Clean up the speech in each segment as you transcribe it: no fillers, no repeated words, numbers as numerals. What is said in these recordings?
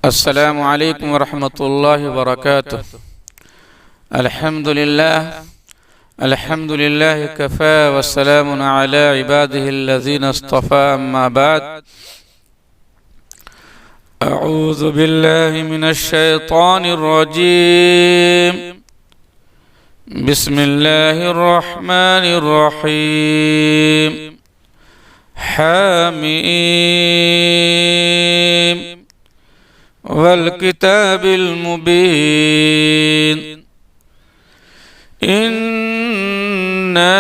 अस्सलामु अलैकुम वरहमतुल्लाहि वबरकातुह। अल्हम्दुलिल्लाह कफ़ा वस्सलामुन अला इबादिहिल्लज़ीना इस्तफ़ा अम्मा बाद। अऊज़ु बिल्लाहि मिनश शैतानिर रजीम। बिस्मिल्लाहिर रहमानिर रहीम। हामीम वल किताबिल मुबीन। इन्ना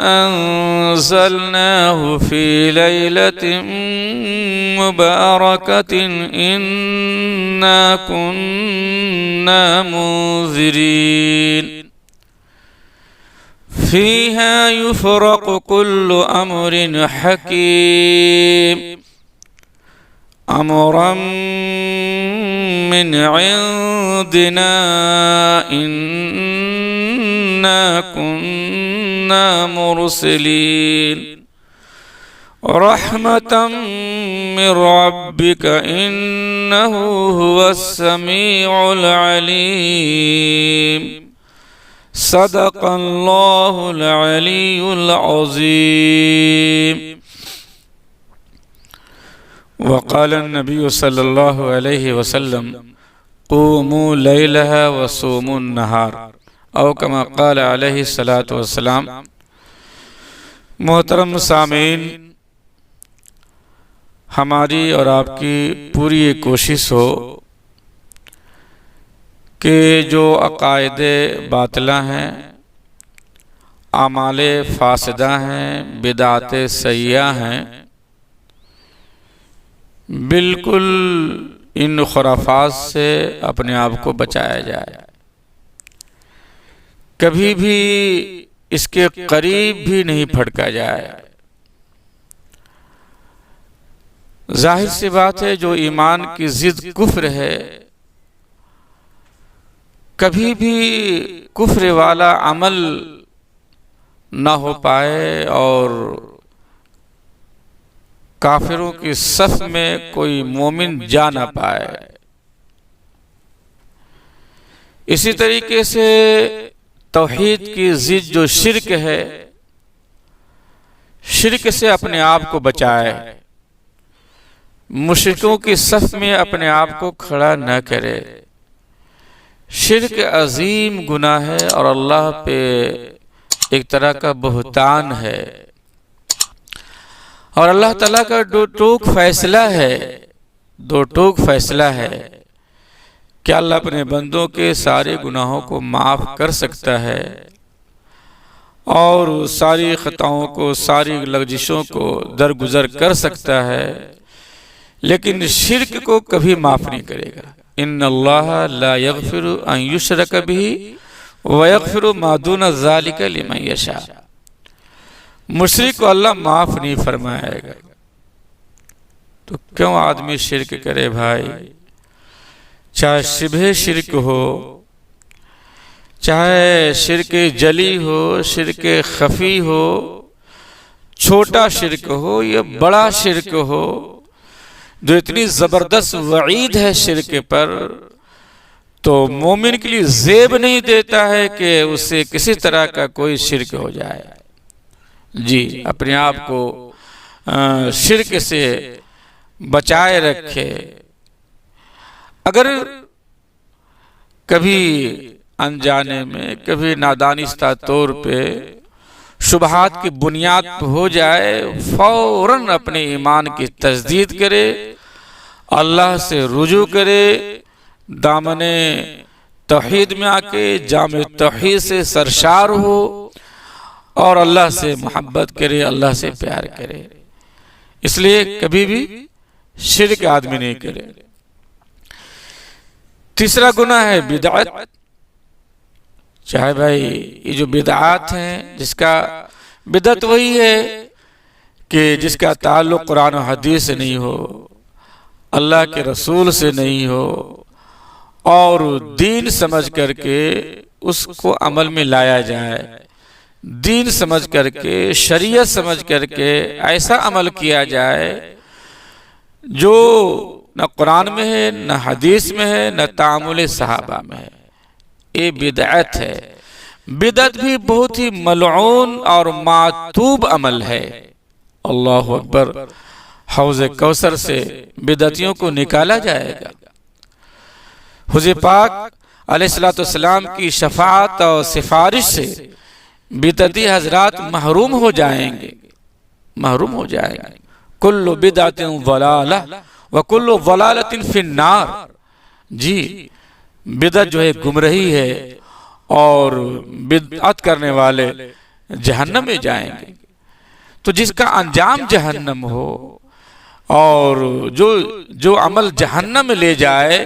अंज़लनाहु फी लैलतिन मुबारकतिन इन्ना कुन्ना मुंज़िरीन। फ़ीहा युफ़रक़ु कुल्लु अम्रिन हकीम अम्रन मिन इंदिना इन्ना कुन्ना मुरसिलीन। रहमतम मिन रब्बिका इन्नहु हुवस समीउल अलीम। सदक़ल्लाहुल अलीयुल अज़ीम। वक़ाल नबी सल्लल्लाहु अलैहि वसल्लम क़ूमू लैलहा वसूमू नहार औ कमा क़ाल अलैहि सलातु वस्सलाम। मोहतरम सामीन, हमारी और आपकी पूरी ये कोशिश हो कि जो अक़ाइदे बातिला हैं, आमाले फासिदा हैं, बिदाते सय्या हैं, बिल्कुल इन खुराफात से अपने आप को बचाया जाए। कभी भी इसके करीब भी नहीं फटका जाए। जाहिर सी बात है, जो ईमान की जिद कुफ्र है, कभी भी कुफ्र वाला अमल ना हो पाए और काफिरों की सफ में कोई मोमिन जा ना पाए। इसी तरीके से तौहीद की जिद जो शिर्क है, शिर्क से अपने आप को बचाए, मुश्रिकों की सफ में अपने आप को खड़ा न करे। शिर्क अजीम गुनाह है और अल्लाह पे एक तरह का बुहतान है और अल्लाह ताला का दो टूक फैसला है कि अल्लाह अपने बंदों के सारे गुनाहों को माफ़ कर सकता है और सारी खताओं को, सारी लग़ज़िशों को दरगुजर कर सकता है, लेकिन शिर्क को कभी माफ़ नहीं करेगा। इन्नल्लाह ला यग़फ़िरु अन युशरक बिही व यग़फ़िरु मा दून ज़ालिका लिमन यशा। मुशरिक को अल्लाह माफ़ नहीं फरमाएगा। तो क्यों आदमी शिर्क करे भाई? चाहे शिबह शिर्क हो, चाहे शिर्क जली हो, शिर्क खफी हो, छोटा शिर्क हो या बड़ा शिर्क हो, जो इतनी ज़बरदस्त वईद है शिर्क पर, तो मोमिन के लिए ज़ेब नहीं देता है कि उससे किसी तरह का कोई शिर्क हो जाए। जी, अपने आप को शिर्क से बचाए रखे। अगर कभी अनजाने में, कभी नादानिस्ता तौर पे शुबहात की बुनियाद पर हो जाए, फौरन अपने ईमान की तजदीद करे, अल्लाह से रुजू करे, दामने तौहीद में आके जामे तौहीद से सरशार हो और अल्लाह से मोहब्बत करे, अल्लाह से प्यार करे। इसलिए कभी भी शिर्क आदमी नहीं करे। तीसरा गुनाह है बिदअत। चाहे भाई ये जो बिदअत हैं, जिसका बिदअत वही है कि जिसका ताल्लुक़ कुरान और हदीस से नहीं हो, अल्लाह के रसूल से नहीं हो और दीन समझ करके उसको अमल में लाया जाए। दीन समझ करके, शरीयत समझ करके ऐसा अमल किया जाए जो न कुरान में है, न हदीस में है, न तामुल सहाबा में है। ये बिदअत है। बिदअत भी बहुत ही मलऊन और मातूब अमल है। अल्लाहु अकबर। हौज़ कौसर से बिदअतियों को निकाला जाएगा। हुज़ूर पाक अलैहिस्सलाम की शफाअत और सिफारिश से बिदअती हजरात महरूम हो जाएंगे, महरूम हो जाएंगे। कुल्लु बिदअतिन ज़लाला व कुल्लु ज़लालतिन फिन्नार। जी, बिदअत जो है गुमराही है और बिदअत करने वाले जहन्नम में जाएंगे। तो जिसका अंजाम जहन्नम हो और जो अमल जहन्नम में ले जाए,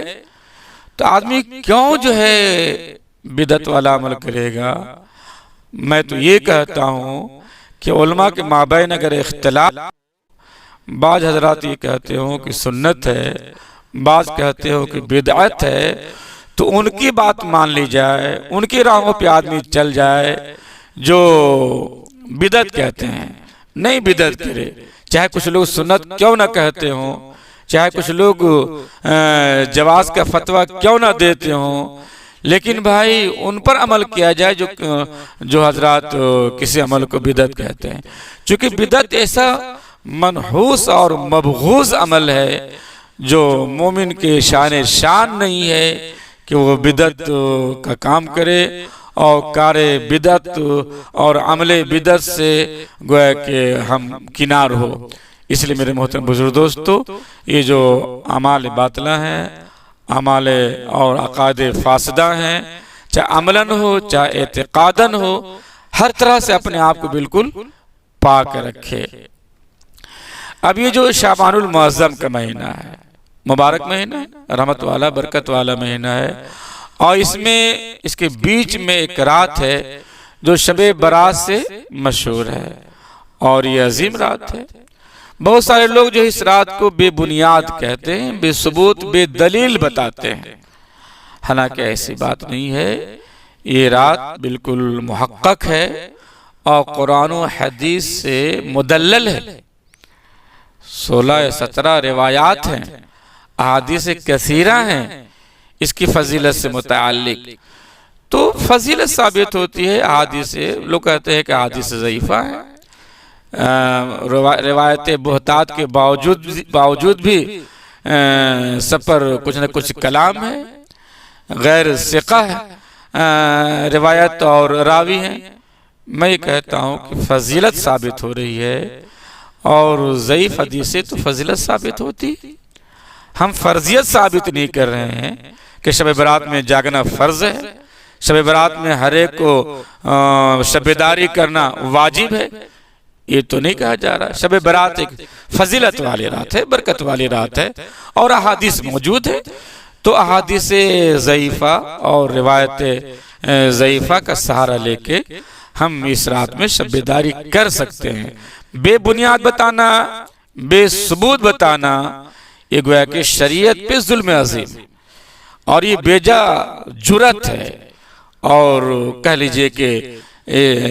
तो आदमी क्यों जो है बिदअत वाला अमल करेगा। मैं तो ये कहता हूँ कि उलमा के माबैन अगर इख्तिलाफ, बाज़ हजरात ये कहते हो कि सुन्नत है, बाज़ कहते हो कि बिदअत है, तो उनकी बात मान ली जाए, उनकी राहों पे आदमी चल जाए जो बिदअत कहते हैं। नहीं बिदअत करे, चाहे कुछ लोग सुन्नत क्यों ना कहते हों, चाहे कुछ लोग जवाज का फतवा क्यों ना देते हों, लेकिन भाई उन पर अमल किया जाए जो हजरात किसी अमल को बिदअत कहते हैं। चूँकि बिदअत ऐसा मनहूस और मबगूज़ अमल है जो मोमिन के शान नहीं है कि वो बिदअत का काम करे और कारे बिदअत और अमले बिदअत से गोया कि हम किनार हो। इसलिए मेरे मोहतरम बुजुर्ग दोस्तों, ये जो अमाल बातिला हैं, अमाल और अकादे फासदा हैं, चाहे अमलन हो चाहे एतिकादन हो, हर तरह से अपने आप को बिल्कुल पाक रखे। अब ये जो शाबानुल मुअज़्ज़म का महीना है, मुबारक महीना है, रहमत वाला बरकत वाला महीना है, और इसमें इसके बीच में एक रात है जो शबे बारात से मशहूर है और ये अजीम रात है। बहुत सारे लोग जो इस रात को बेबुनियाद कहते हैं, बेसबूत बेदलील बताते हैं। हालांकि ऐसी बात नहीं है, ये रात बिल्कुल मुहक्कक है और कुरान और हदीस से मुदल्लल है। 16 या 17 रिवायात हैं, अहादीस कसीरा हैं इसकी फजीलत से मुताल्लिक। तो फजीलत साबित होती है अहादीस से। लोग कहते हैं कि अहादीस ज़ईफ़ा है, रिवायत बहुतात के बावजूद भी सब पर कुछ न कुछ कलाम है, गैर सिक़ा है रिवायत और रावी हैं। मैं ये कहता हूँ कि फजीलत साबित हो रही है और ज़ईफ़ हदीस से तो फजीलत साबित होती। हम फर्जियत साबित नहीं कर रहे हैं कि शब बारात में जागना फ़र्ज़ है, शब बारात में हर एक को शबेदारी करना वाजिब है, ये तो नहीं कहा जा रहा। शब बारात एक फजीलत वाली रात है, बरकत वाली रात है और अहादीस मौजूद है। तो अहादीस ज़ईफ़ा और रिवायत ज़ईफ़ा का सहारा लेके हम इस रात में शबेदारी कर सकते हैं। बेबुनियाद बताना, बेसबूत बताना, ये गोया कि शरीयत पे जुल्म अज़ीम और ये बेजा जुरत है और कह लीजिए कि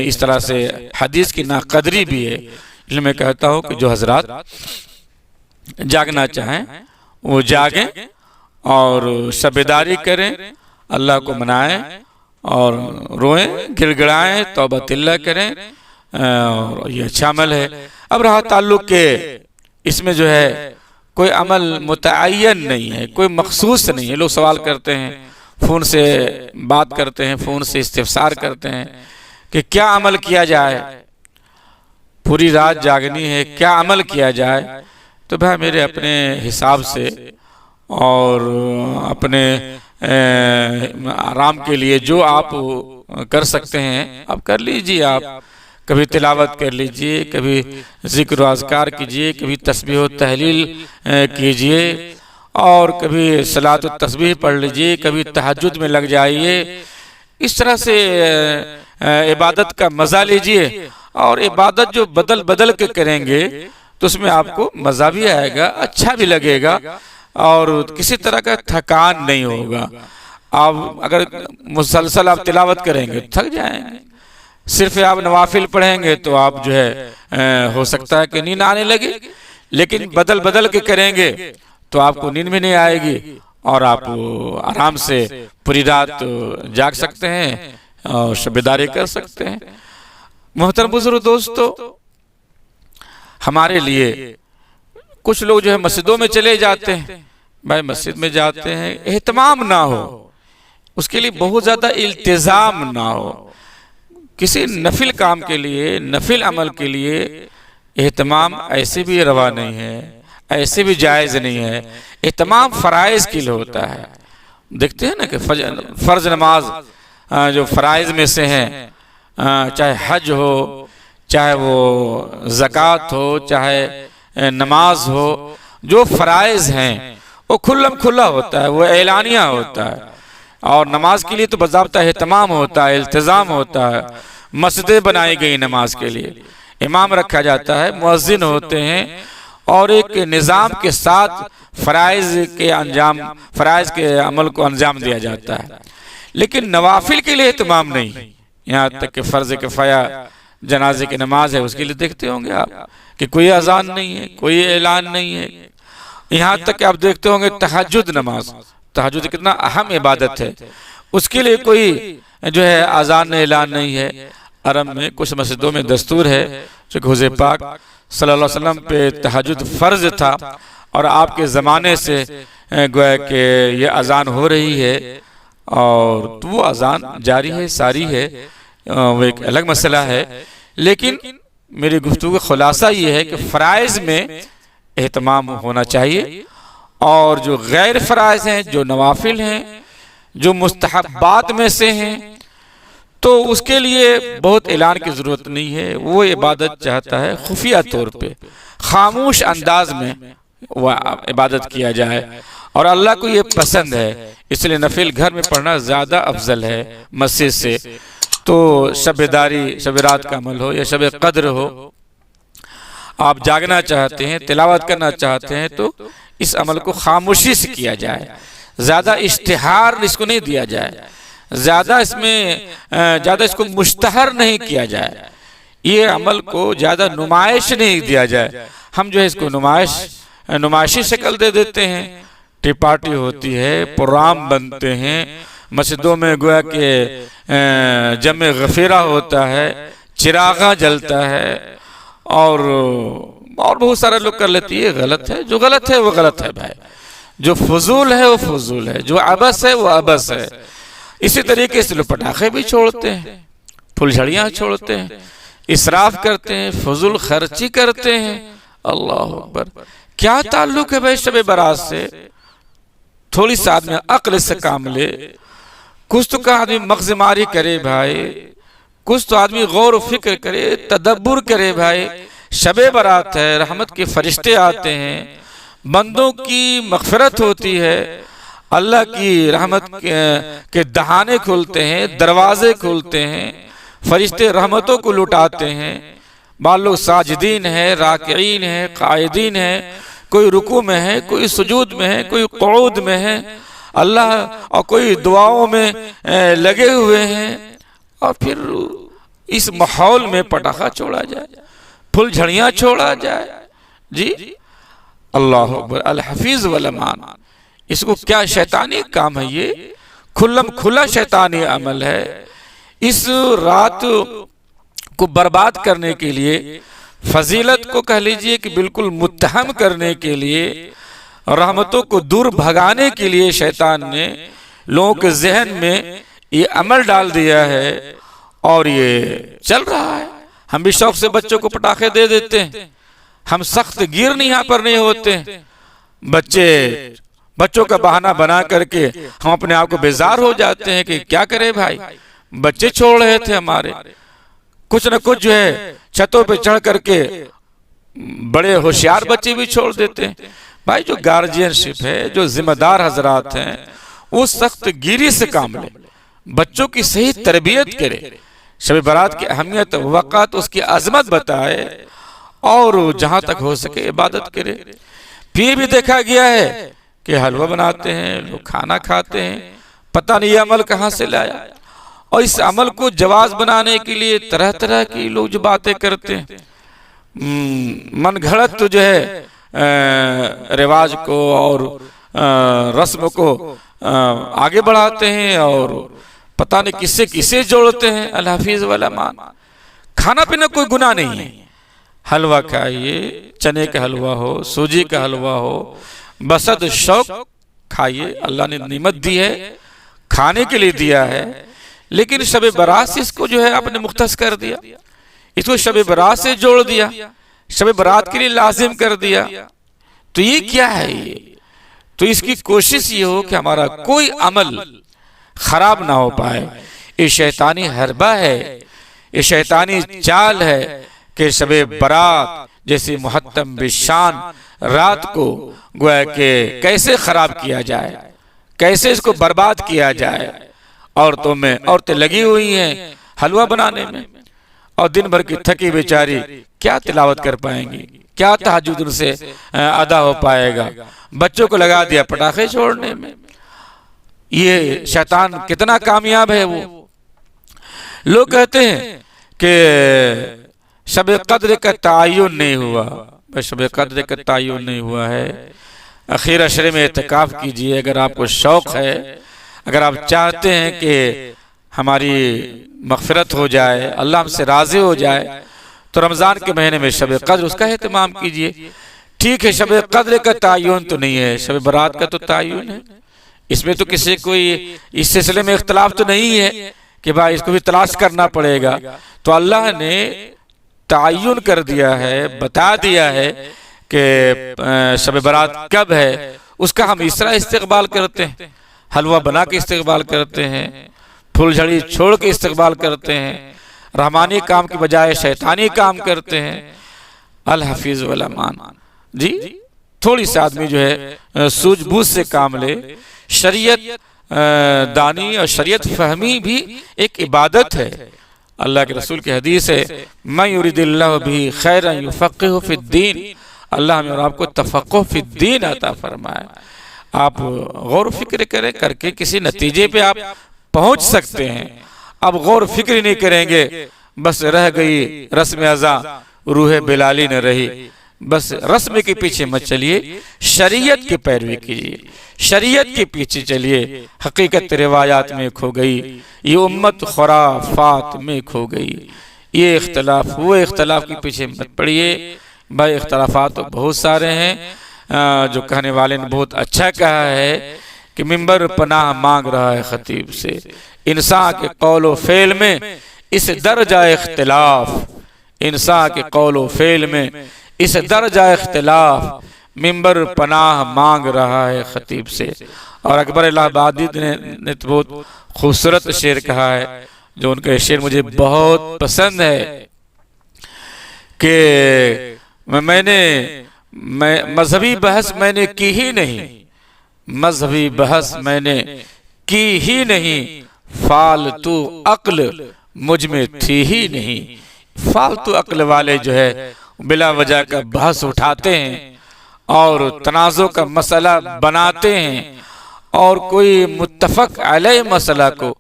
इस तरह से हदीस की नाकदरी भी है। इसलिए मैं कहता हूँ कि जो हजरात जागना चाहें वो जागें और शबेदारी करें, अल्लाह को मनाएं और रोएं, गिड़गिड़ाएं, तौबा तिल्ला करें और ये अच्छा अमल है। अब रहा ताल्लुक़ के, इसमें जो है कोई अमल मुतअय्यन नहीं है, कोई मखसूस नहीं है। लोग सवाल करते हैं, फ़ोन से बात करते हैं, फ़ोन से इस्तिफ़सार करते हैं कि क्या अमल किया जाए, पूरी रात जागनी है, क्या अमल किया जाए। तो भाई मेरे अपने हिसाब से और अपने आराम के लिए जो आप कर सकते हैं आप कर लीजिए। आप कभी तिलावत कर लीजिए, कभी ज़िक्र अज़कार कीजिए, कभी तस्बीह व तहलील कीजिए और कभी सलात व तस्बीह पढ़ लीजिए, कभी तहज्जुद में लग जाइए। इस तरह से इबादत का मज़ा लीजिए और इबादत जो बदल बदल के करेंगे तो उसमें आपको मज़ा भी आएगा, अच्छा भी लगेगा और किसी तरह का थकान नहीं होगा। आप अगर मुसलसल आप तिलावत करेंगे थक जाएंगे, सिर्फ आप नवाफिल पढ़ेंगे तो आप जो है हो सकता है कि नींद आने लगे, लेकिन बदल बदल के करेंगे तो आपको नींद भी नहीं आएगी और आप आराम से पूरी रात जाग सकते हैं और शबेदारी कर सकते हैं। मोहतरम बुजुर्ग दोस्तों, हमारे लिए कुछ लोग जो है मस्जिदों में चले जाते हैं। भाई मस्जिद में जाते हैं, एहतमाम ना हो, उसके लिए बहुत ज़्यादा इल्तिज़ाम ना हो। किसी नफिल काम के लिए, नफिल अमल के लिए एहतमाम ऐसे भी रवा नहीं है, ऐसे भी जायज़ नहीं है। एहतमाम फ़राइज़ के लिए होता है। देखते हैं ना कि फ़र्ज नमाज जो फ़राइज़ में से हैं, चाहे हज हो, चाहे वो ज़कात हो, चाहे नमाज हो, जो फ़राइज़ हैं वो खुल्लम खुल्ला होता है, वो एलानिया होता है। और नमाज के लिए तो बाज़ाब्ता एहतमाम होता है, इल्तिज़ाम होता है। मस्जिदें बनाई गई नमाज के लिए, इमाम रखा जाता है, मुअज्जिन होते हैं और एक निज़ाम के साथ फ़राइज़ के अमल को अंजाम दिया जाता है। लेकिन नवाफिल के लिए एहतमाम नहीं। यहाँ तक कि फ़र्ज़ किफ़ाया जनाजे की नमाज है, उसके लिए देखते होंगे आप कि कोई अजान नहीं है, कोई ऐलान नहीं है। यहाँ तक कि आप देखते होंगे तहज्जुद नमाज, तहज्जुद कितना अहम इबादत है, उसके लिए कोई जो है अजान ऐलान नहीं है। अरब में कुछ मस्जिदों में दस्तूर है, जो हुज़ूर पाक सल्लल्लाहु अलैहि वसल्लम पे तहज्जुद फ़र्ज था और आपके ज़माने से गोया कि ये अजान हो रही है और तो वो अजान जारी है, सारी है, वो एक अलग मसला है। लेकिन मेरी गुफ्तगू का खुलासा ये है कि फ़राइज़ में एहतमाम होना चाहिए और जो गैर फ़राइज़ हैं, जो नवाफिल हैं, जो मुस्तहब्बात में से हैं, तो उसके लिए बहुत ऐलान की ज़रूरत नहीं है। वो इबादत चाहता है खुफिया तौर पे, खामोश अंदाज में वह इबादत किया जाए और अल्लाह को ये पसंद है। इसलिए नफिल घर में पढ़ना ज़्यादा अफजल है मस्जिद से। तो शबेदारी, शब रात का अमल हो या शब कद्र हो, आप जागना चाहते हैं, तिलावत करना चाहते हैं, तो इस अमल को खामोशी से किया जाए, ज़्यादा इश्तिहार इसको नहीं दिया जाए, ज़्यादा इसको मुश्तहर नहीं किया जाए, ये अमल को ज़्यादा नुमाइश नहीं दिया जाए। हम जो है इसको नुमाइशी शक्ल दे देते हैं। टी पार्टी होती है, प्रोग्राम बनते हैं, मस्जिदों में गोया के जमे गफीरा होता है, चिरागा जलता है और बहुत सारे लोग कर लेते हैं। ये गलत है, जो गलत है वो गलत है भाई, जो फजूल है वो फजूल है, जो अबस है वो अबस है। इसी तरीके से लोग पटाखे भी छोड़ते हैं, फुलझड़ियाँ छोड़ते हैं, इसराफ करते हैं, फजूल खर्ची करते हैं। अल्लाह अकबर, क्या ताल्लुक है भाई शब बारात से? थोड़ी सा आदमी अक्ल से काम ले, कुछ तो का आदमी मगज़मारी करे भाई, कुछ तो आदमी गौर फिक्र करे, तदब्बुर करे भाई। शबे बारात है, रहमत के फरिश्ते आते हैं, बंदों की मग़फ़िरत होती है, अल्लाह की रहमत के दहाने खुलते हैं, दरवाजे खुलते हैं, फरिश्ते रहमतों को लुटाते हैं। मान लो साजिदीन है, राकिईन है, कायदीन है, कोई रुकू में है, कोई सुजूद में है, कोई क़ुऊद में है, अल्लाह और कोई दुआओं में लगे हुए हैं। और फिर इस माहौल में पटाखा छोड़ा जाए, फुलझड़ियाँ छोड़ा जाए जी। अल्लाह अकबर, अल हफीज़ वल अमान। इसको क्या शैतानी काम है? ये खुल्लम खुला शैतानी अमल है। इस रात को बर्बाद करने के लिए, फजीलत को कह लीजिए कि बिल्कुल मुत्तहम करने के लिए, रहमतों को दूर भगाने के लिए शैतान ने लोगों के जहन में ये अमल डाल दिया है और ये चल रहा है। हम भी शौक से बच्चों को पटाखे दे देते हैं, हम सख्त गिर यहाँ पर नहीं होते। बच्चों का बहाना बना करके हम अपने आप को बेजार हो जाते हैं कि क्या करें भाई, बच्चे छोड़ रहे थे हमारे। कुछ न कुछ जो है छतों पे चढ़ करके बड़े होशियार बच्चे भी छोड़ देते हैं। भाई जो गार्जियनशिप है, जो जिम्मेदार हजरात हैं, वो सख्त गिरी से काम ले, बच्चों की सही तरबियत करे, शब बारात की अहमियत, वक़्त, उसकी अजमत बताए और जहाँ तक हो सके इबादत करे। फिर भी देखा गया है कि हलवा बनाते हैं लोग, खाना खाते हैं, पता नहीं ये अमल कहाँ से लाया। और इस अमल को जवाज बनाने के लिए तरह तरह की लोग जो बातें करते हैं, मन घड़त तो जो है रिवाज को और रस्म को आगे बढ़ाते हैं और पता नहीं किससे किसे जोड़ते हैं। अल हफीज वल अमान। खाना पीना कोई गुनाह नहीं है। हलवा खाइए, चने का हलवा हो, सूजी का हलवा हो, बसद शौक खाइए। अल्लाह ने निमत दी है, खाने के लिए दिया है, लेकिन शब बरात से इसको जो है आपने मुख्तस कर दिया, इसको शब बरात से जोड़ दिया, शब बरात के लिए लाजिम कर दिया। तो ये क्या है? ये तो इसकी कोशिश ये हो कि हमारा कोई अमल खराब ना हो पाए। ये शैतानी हरबा है, ये शैतानी चाल है कि शब बरात जैसी मुहत्तम बिशान रात को गोया के कैसे खराब किया जाए, कैसे इसको बर्बाद किया जाए। औरतें लगी हुई हैं हलवा बनाने में, और दिन भर की थकी बेचारी क्या तिलावत कर पाएंगी, क्या तहज्जुद उनसे अदा हो पाएगा। बच्चों को लगा दिया पटाखे छोड़ने में। ये शैतान कितना कामयाब है। वो लोग कहते हैं कि शब कद्र का तयन नहीं हुआ। शब कद्र का तयन नहीं हुआ है। आखिर अशरे में एतकाफ कीजिए अगर आपको शौक है, अगर आप चाहते हैं कि हमारी मग़फ़िरत हो जाए, अल्लाह हमसे राज़ी हो जाए, तो रमज़ान के महीने में शब कद्र उसका एहतमाम कीजिए। ठीक है, शब कद्र का तयन तो नहीं है, शब बरात का तो तयन है। इसमें तो किसी कोई इस सिलसिले में इख्तलाफ तो नहीं है कि भाई इसको भी तलाश करना पड़ेगा। तो अल्लाह ने तयन कर दिया है, बता दिया है कि शब बरात कब है। उसका हम इस तरह इस्तकबाल करते हैं, हलवा बना के इस्तकबाल करते हैं, फुलझड़ी छोड़ के इस्तकबाल करते हैं, रहमानी काम की बजाय शैतानी काम करते हैं। अल हफीज वल अमान। जी, थोड़ी सी आदमी जो है सूझबूझ से काम ले। शरीयत दानी और शरीयत फहमी भी एक इबादत है। अल्लाह के रसूल की हदीस है, मैं युरिदिल्लाहु बिही खैरन युफ़क़्क़िहु फ़िद्दीन। अल्लाह हमें और आपको तफ़क़्क़ुह फ़िद्दीन अता फरमाए। आप गौर फिक्र करें, करके किसी नतीजे पे आप पहुंच सकते हैं। अब गौर फिक्र नहीं करेंगे, बस रह गई रस्म अज़ा, रूह बिलाली न रही। बस रस्म के पीछे मत चलिए, शरीयत की पैरवी कीजिए, शरीयत के पीछे चलिए। हकीकत रिवायात में खो गई, ये उम्मत खुराफात में खो गई। ये इख्तलाफ, वो इख्तलाफ के पीछे मत पड़िए। भाई इख्तलाफात तो बहुत सारे हैं। जो कहने वाले ने बहुत अच्छा कहा है कि मिंबर पनाह मांग रहा है खतीब से। इंसान के कौलो फेल में इस दर्जा इख्तिलाफ, इंसान के कौलो फेल में इस दर्जा इख्तिलाफ, मिंबर पनाह मांग रहा है खतीब से। और अकबर इलाहाबादी ने तो बहुत खूबसूरत शेर कहा है, जो उनका शेर मुझे बहुत पसंद है कि मैं मजहबी बहस मैंने की ही नहीं, मजहबी बहस मैंने की ही नहीं, फालतू अक्ल मुझ में थी ही नहीं। फालतू अक्ल वाले जो है बिला वजह का बहस उठाते हैं और तनाज़ो का मसला बनाते हैं, और कोई मुत्तफक अलैह मसला को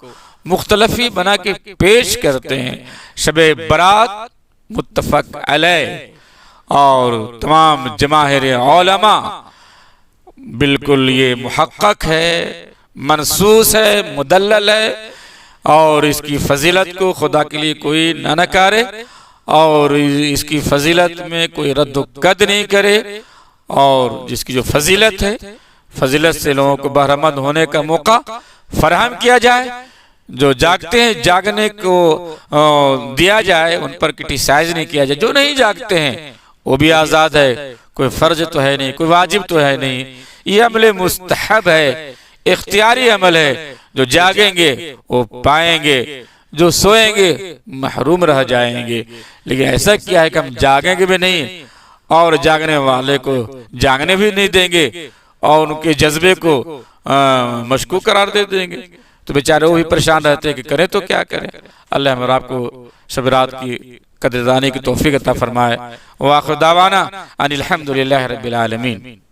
मुख्तलफी बना के पेश करते हैं। शबे बरात मुत्तफक अलैह और तमाम जमाहिर उलमा बिल्कुल ये मुहक्कक है, मनसूस है, मुदल्लल है, और इसकी फजीलत को खुदा के लिए कोई न नकारे और इसकी फजीलत में कोई रद्द कद नहीं करे। और जिसकी जो फजीलत है, फजीलत से लोगों को बहरमंद होने का मौका फराहम किया जाए। जो जागते हैं जागने को दिया जाए, उन पर क्रिटिसाइज नहीं किया जाए। जो नहीं जागते हैं वो भी आज़ाद है, कोई फर्ज तो है नहीं, कोई वाजिब तो है नहीं। ये अमल मुस्तहब है, इख्तियारी अमल है। जो जागेंगे वो पाएंगे, जो सोएंगे महरूम रह जाएंगे। लेकिन ऐसा क्या है कि हम जागेंगे भी नहीं और जागने वाले को जागने भी नहीं देंगे और उनके जज्बे को मशकूक करार दे देंगे, तो बेचारे वो भी परेशान रहते हैं कि करें तो क्या करें। अल्लाह हमारा आपको शब रात की कदरदानी की तौफीक अता फरमाए। व आखिर दावाना अनिल हम्दुलिल्लाहि रब्बिल आलमीन।